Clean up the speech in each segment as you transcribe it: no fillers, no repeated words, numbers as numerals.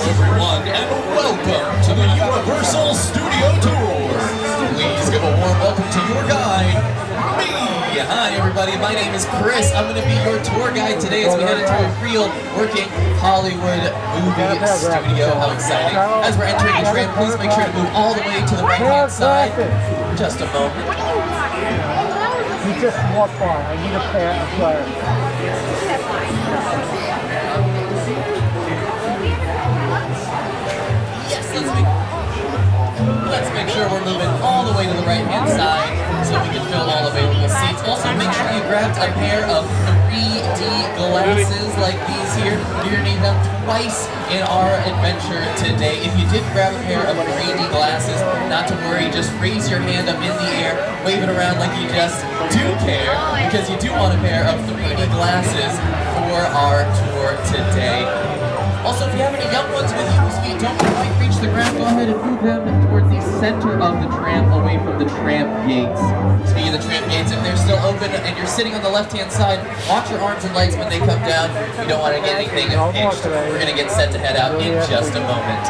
everyone, and welcome to the Universal Studio Tour. Please give a warm welcome to your guide, me. Hi everybody, my name is Chris. I'm going to be your tour guide today as we head into a real working Hollywood movie studio. How exciting. As we're entering the tram, please make sure to move all the way to the right-hand side. Just a moment. You just walked by. I need a pair of pliers. Let's make sure we're moving all the way to the right-hand side so we can fill all available seats. Also, make sure you grabbed a pair of 3D glasses like these here. You're going to need them twice in our adventure today. If you did grab a pair of 3D glasses, not to worry, just raise your hand up in the air, wave it around like you just do care, because you do want a pair of 3D glasses for our tour today. Also, if you have any young ones with you whose feet don't quite reach the ground, go ahead and move them towards the center of the tram, away from the tram gates. Speaking of the tram gates, if they're still open and you're sitting on the left-hand side, watch your arms and legs when they come down. You don't want to get anything impinged. We're going to get set to head out in just a moment.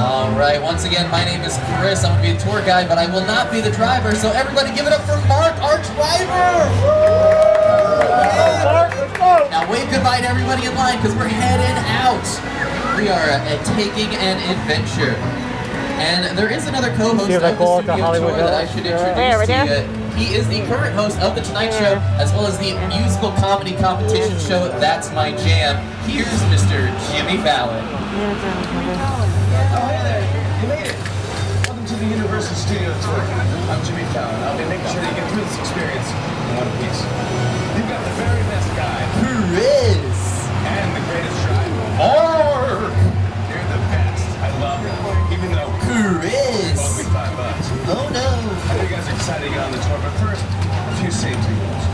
Alright, once again, my name is Chris. I'm going to be a tour guide, but I will not be the driver, so everybody give it up for Mark, our driver! Yeah. Now wave goodbye to everybody in line, because we're heading out. We are taking an adventure. And there is another co-host of the studio tour that I should introduce to you. He is the current host of The Tonight Show, as well as the musical comedy competition show, That's My Jam. Here's Mr. Jimmy Fallon. Oh, hey there. You made it. Welcome to the Universal Studio Tour. I'm Jimmy Fallon. I'll be making sure that you get through this experience in one piece. You've got the very best guide. Chris! And the greatest driver. Mark! You're the best. I love it. Even though Chris! both be $5. Oh no! I know you guys are excited to get on the tour, but first, a few safety rules.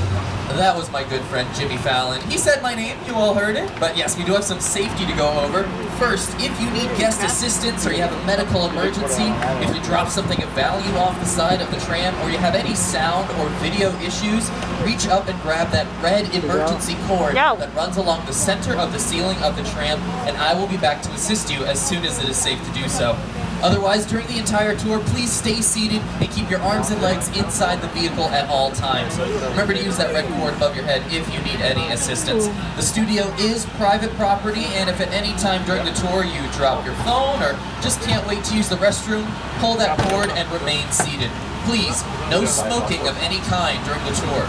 That was my good friend Jimmy Fallon. He said my name, you all heard it. But yes, we do have some safety to go over. First, if you need guest assistance or you have a medical emergency, if you drop something of value off the side of the tram, or you have any sound or video issues, reach up and grab that red emergency cord that runs along the center of the ceiling of the tram, and I will be back to assist you as soon as it is safe to do so. Otherwise, during the entire tour, please stay seated and keep your arms and legs inside the vehicle at all times. Remember to use that red cord above your head if you need any assistance. The studio is private property, and if at any time during the tour you drop your phone or just can't wait to use the restroom, pull that cord and remain seated. Please, no smoking of any kind during the tour.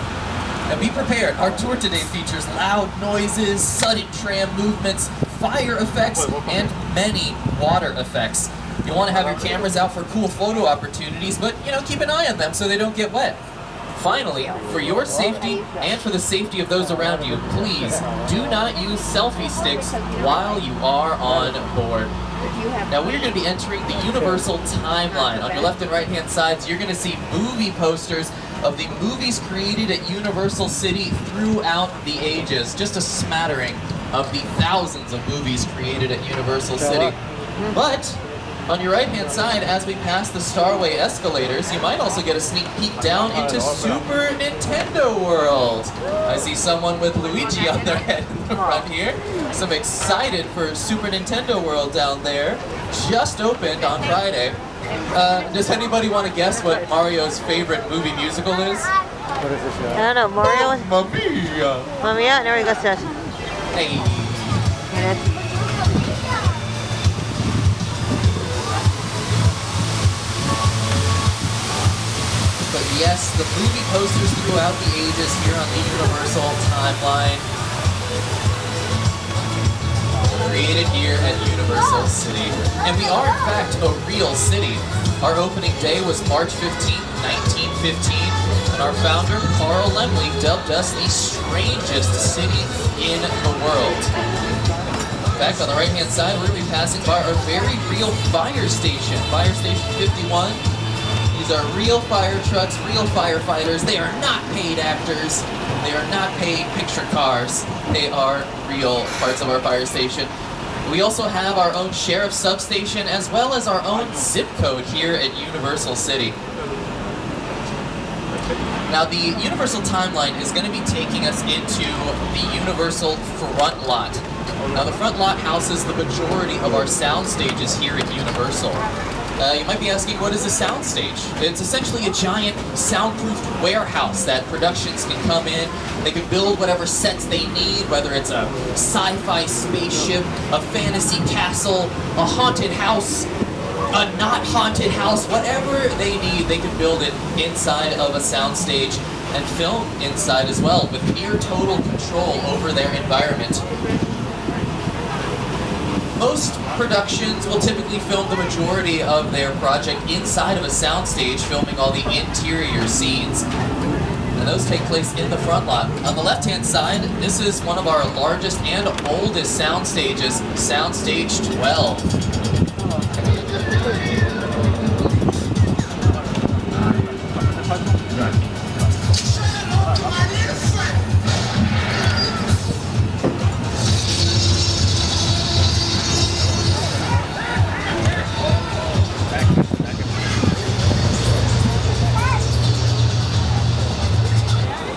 Now be prepared, our tour today features loud noises, sudden tram movements, fire effects, and many water effects. You want to have your cameras out for cool photo opportunities, but, keep an eye on them so they don't get wet. Finally, for your safety and for the safety of those around you, please do not use selfie sticks while you are on board. Now we're going to be entering the Universal timeline. On your left and right hand sides, you're going to see movie posters of the movies created at Universal City throughout the ages. Just a smattering of the thousands of movies created at Universal City. But on your right-hand side, as we pass the Starway escalators, you might also get a sneak peek down into Super Nintendo World. I see someone with Luigi on their head in the front here. So I'm excited for Super Nintendo World down there. Just opened on Friday. Does anybody want to guess what Mario's favorite movie musical is? What is this? I don't know, Mario? Mamma Mia! Mamma Mia? There we go, sis. Hey. But yes, the movie posters throughout the ages here on the Universal timeline, created here at Universal City. And we are, in fact, a real city. Our opening day was March 15th, 1915, and our founder, Carl Laemmle, dubbed us the strangest city in the world. In fact, on the right-hand side, we're going to be passing by our very real fire station, Fire Station 51. These are real fire trucks, real firefighters. They are not paid actors. They are not paid picture cars. They are real parts of our fire station. We also have our own sheriff substation as well as our own zip code here at Universal City. Now the Universal timeline is going to be taking us into the Universal front lot. Now the front lot houses the majority of our sound stages here at Universal. You might be asking, what is a soundstage? It's essentially a giant soundproofed warehouse that productions can come in. They can build whatever sets they need, whether it's a sci-fi spaceship, a fantasy castle, a haunted house, a not haunted house, whatever they need, they can build it inside of a soundstage and film inside as well with near total control over their environment. Most productions will typically film the majority of their project inside of a soundstage, filming all the interior scenes. And those take place in the front lot. On the left-hand side, this is one of our largest and oldest sound stages, Soundstage 12.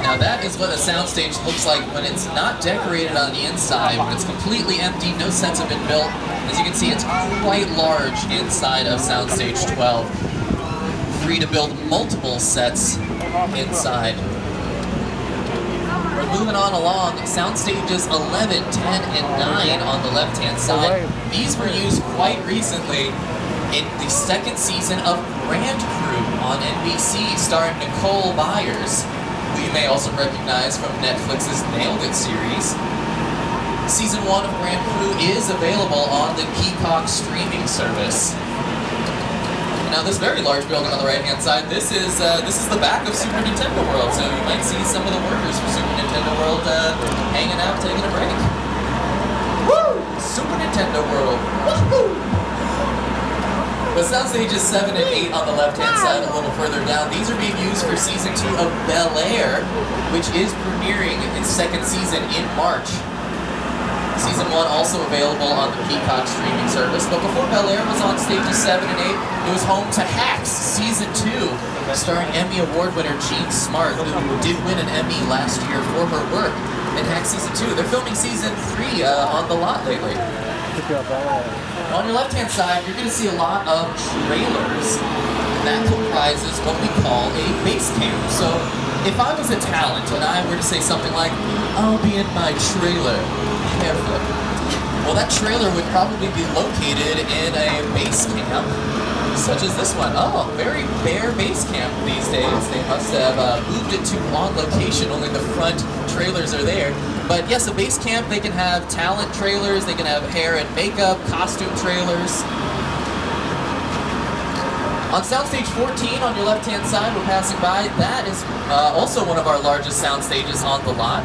Now that is what a soundstage looks like when it's not decorated on the inside, when it's completely empty, no sets have been built. As you can see, it's quite large inside of Soundstage 12. Free to build multiple sets inside. We're moving on along. Soundstages 11, 10, and 9 on the left-hand side. These were used quite recently in the second season of Grand Crew on NBC, starring Nicole Byers, who you may also recognize from Netflix's Nailed It series. Season 1 of Grand Crew is available on the Peacock streaming service. Now this very large building on the right-hand side, this is the back of Super Nintendo World, so you might see some of the workers from Super Nintendo World hanging out, taking a break. Woo! Super Nintendo World. Woohoo! But Soundstages 7 and 8 on the left-hand side, a little further down, these are being used for Season 2 of Bel Air, which is premiering its second season in March. Season 1 also available on the Peacock streaming service, but before Bel Air was on stages 7 and 8, it was home to Hacks Season 2, starring Emmy Award winner Jean Smart, who did win an Emmy last year for her work in Hacks Season 2. They're filming Season 3 on the lot lately. On your left-hand side, you're going to see a lot of trailers. That comprises what we call a base camp. So if I was a talent and I were to say something like, I'll be in my trailer, hair flip. Well, that trailer would probably be located in a base camp, such as this one. Oh, very bare base camp these days. They must have moved it to on location, only the front trailers are there. But yes, a base camp, they can have talent trailers, they can have hair and makeup, costume trailers. On Soundstage 14, on your left-hand side, we're passing by. That is also one of our largest sound stages on the lot.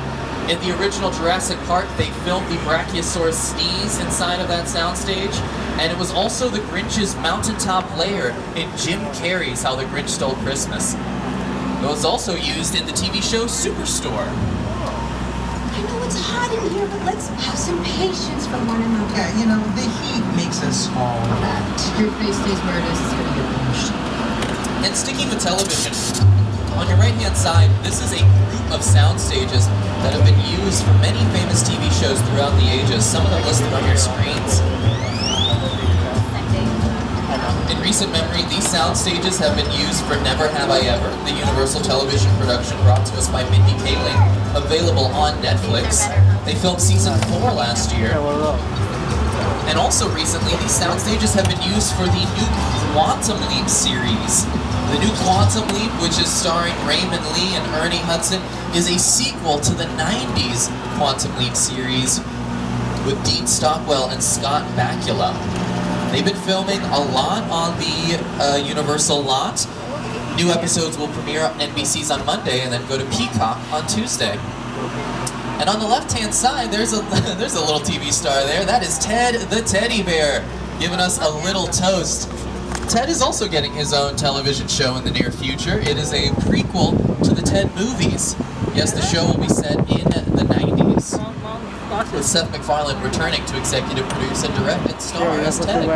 In the original Jurassic Park, they filmed the Brachiosaurus sneeze inside of that soundstage, and it was also the Grinch's mountaintop lair in Jim Carrey's How the Grinch Stole Christmas. It was also used in the TV show Superstore. I know it's hot in here, but let's have some patience for one another. Yeah, you know, the heat makes us all that. Your face stays where it is, it's gonna get pushed. And sticking with television, on your right-hand side, this is a group of sound stages that have been used for many famous TV shows throughout the ages. Some of them listed on your screens. In recent memory, these sound stages have been used for Never Have I Ever, the Universal television production brought to us by Mindy Kaling, available on Netflix. They filmed season 4 last year. And also recently, these sound stages have been used for the new Quantum Leap series. The new Quantum Leap, which is starring Raymond Lee and Ernie Hudson, is a sequel to the 90s Quantum Leap series with Dean Stockwell and Scott Bakula. They've been filming a lot on the Universal lot. New episodes will premiere on NBC's on Monday and then go to Peacock on Tuesday. And on the left-hand side, there's a little TV star there. That is Ted the Teddy Bear, giving us a little toast. Ted is also getting his own television show in the near future. It is a prequel to the Ted movies. Yes, the show will be set in the 90s, with Seth MacFarlane returning to executive produce and direct and star as Ted.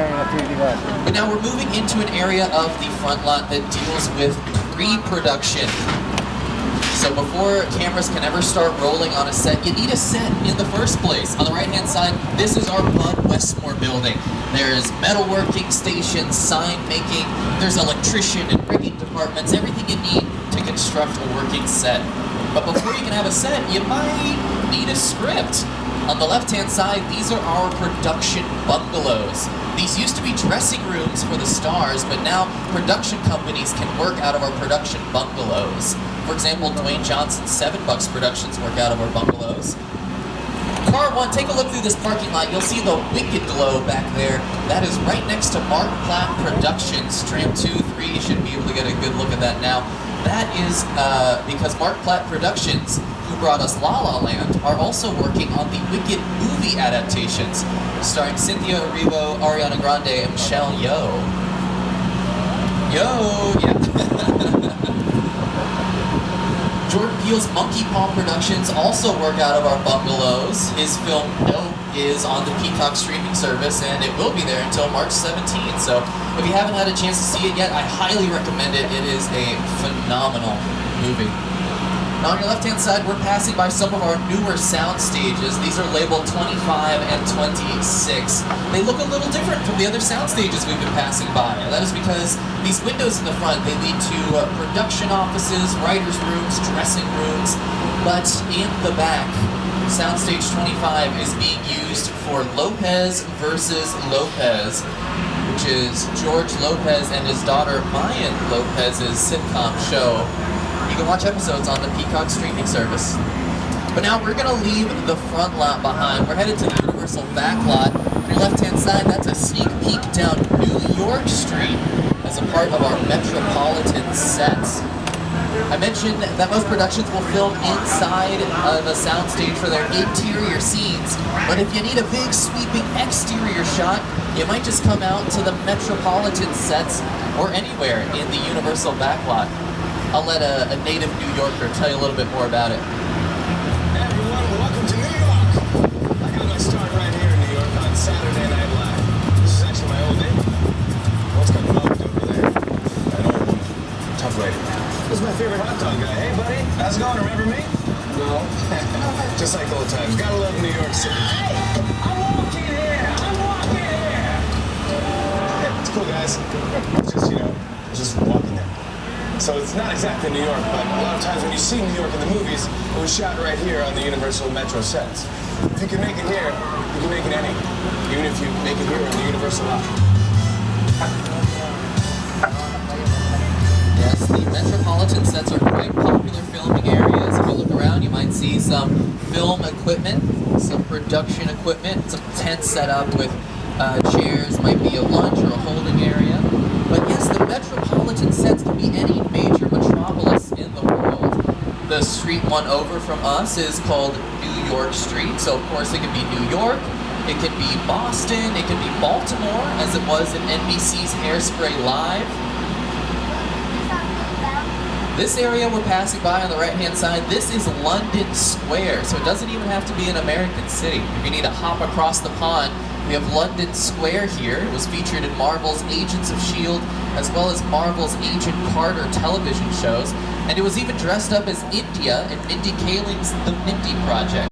But now we're moving into an area of the front lot that deals with pre-production. So before cameras can ever start rolling on a set, you need a set in the first place. On the right-hand side, this is our Bud Westmore building. There's metalworking stations, sign making, there's electrician and rigging departments, everything you need to construct a working set. But before you can have a set, you might need a script. On the left-hand side, these are our production bungalows. These used to be dressing rooms for the stars, but now production companies can work out of our production bungalows. For example, Dwayne Johnson's 7 Bucks Productions work out of our bungalows. Car 1, take a look through this parking lot. You'll see the Wicked Glow back there. That is right next to Mark Platt Productions. Tram 2, 3, you should be able to get a good look at that now. That is because Mark Platt Productions, who brought us La La Land, are also working on the Wicked movie adaptations, starring Cynthia Erivo, Ariana Grande, and Michelle Yeoh. Yeah. Jordan Peele's Monkey Paw Productions also work out of our bungalows. His film Nope is on the Peacock streaming service, and it will be there until March 17th. So if you haven't had a chance to see it yet, I highly recommend it. It is a phenomenal movie. Now on your left-hand side, we're passing by some of our newer sound stages. These are labeled 25 and 26. They look a little different from the other sound stages we've been passing by. And that is because these windows in the front, they lead to production offices, writers' rooms, dressing rooms. But in the back, Soundstage 25 is being used for Lopez versus Lopez, which is George Lopez and his daughter Mayan Lopez's sitcom show. You can watch episodes on the Peacock streaming service. But now we're going to leave the front lot behind. We're headed to the Universal back lot. On your left-hand side, that's a sneak peek down New York Street as a part of our Metropolitan sets. I mentioned that most productions will film inside of a soundstage for their interior scenes, but if you need a big sweeping exterior shot, you might just come out to the Metropolitan sets or anywhere in the Universal backlot. I'll let a native New Yorker tell you a little bit more about it. Hey everyone, welcome to New York. I got my start right here in New York on Saturday Night Live. This is actually my old neighborhood. What's got moved over there? An old woman. Tough lady. This is my favorite hot dog guy. Hey buddy, how's it going? Remember me? No. Just like old times. Gotta love New York City. Hey, I'm walking here. Hey, it's cool guys. It's just, just walking there. So it's not exactly New York, but a lot of times when you see New York in the movies, it was shot right here on the Universal Metro sets. If you can make it here, you can make it anywhere. Even if you make it here on the Universal lot. Yes, the Metropolitan sets are quite popular filming areas. If you look around, you might see some film equipment, some production equipment, some tents set up with chairs, might be a lunch or a holding area. But yes, the Metropolitan sets can be any major metropolis in the world. The street one over from us is called New York Street, so of course it can be New York, it can be Boston, it can be Baltimore, as it was in NBC's Hairspray Live. This area we're passing by on the right-hand side, this is London Square, so it doesn't even have to be an American city. If you need to hop across the pond, we have London Square here. It was featured in Marvel's Agents of S.H.I.E.L.D. as well as Marvel's Agent Carter television shows, and it was even dressed up as India in Mindy Kaling's The Mindy Project.